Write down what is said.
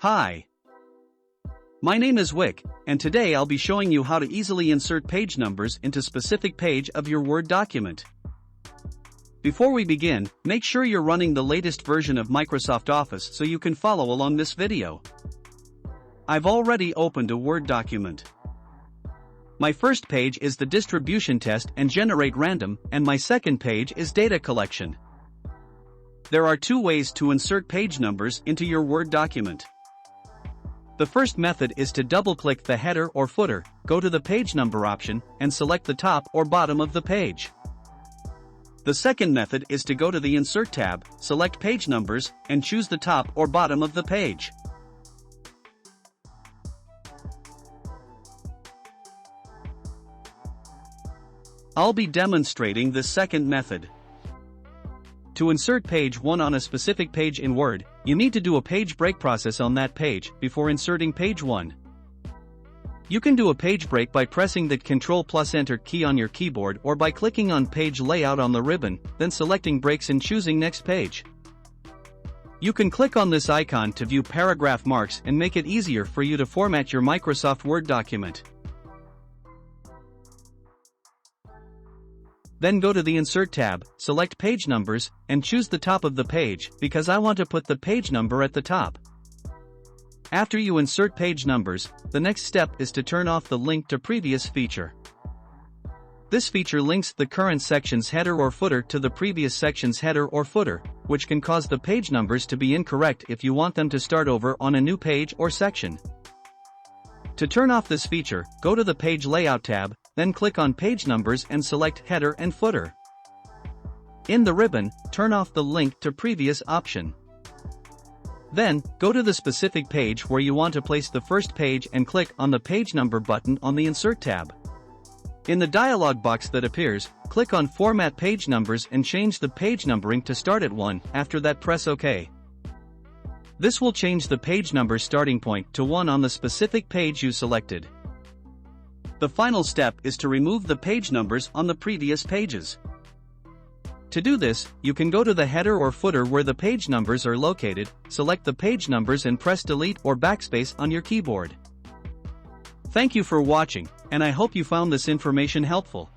Hi. My name is Wick, and today I'll be showing you how to easily insert page numbers into specific page of your Word document. Before we begin, make sure you're running the latest version of Microsoft Office so you can follow along this video. I've already opened a Word document. My first page is the distribution test and generate random, and my second page is data collection. There are two ways to insert page numbers into your Word document. The first method is to double-click the header or footer, go to the page number option, and select the top or bottom of the page. The second method is to go to the Insert tab, select Page Numbers, and choose the top or bottom of the page. I'll be demonstrating the second method. To insert page 1 on a specific page in Word, you need to do a page break process on that page before inserting page 1. You can do a page break by pressing the Ctrl+Enter key on your keyboard or by clicking on Page Layout on the ribbon, then selecting Breaks and choosing Next Page. You can click on this icon to view paragraph marks and make it easier for you to format your Microsoft Word document. Then go to the Insert tab, select Page Numbers, and choose the top of the page because I want to put the page number at the top. After you insert page numbers, the next step is to turn off the Link to Previous feature. This feature links the current section's header or footer to the previous section's header or footer, which can cause the page numbers to be incorrect if you want them to start over on a new page or section. To turn off this feature, go to the Page Layout tab, then click on Page Numbers and select Header and Footer. In the ribbon, turn off the Link to Previous option. Then, go to the specific page where you want to place the first page and click on the Page Number button on the Insert tab. In the dialog box that appears, click on Format Page Numbers and change the page numbering to start at 1, after that press OK. This will change the page number starting point to 1 on the specific page you selected. The final step is to remove the page numbers on the previous pages. To do this, you can go to the header or footer where the page numbers are located, select the page numbers and press Delete or Backspace on your keyboard. Thank you for watching, and I hope you found this information helpful.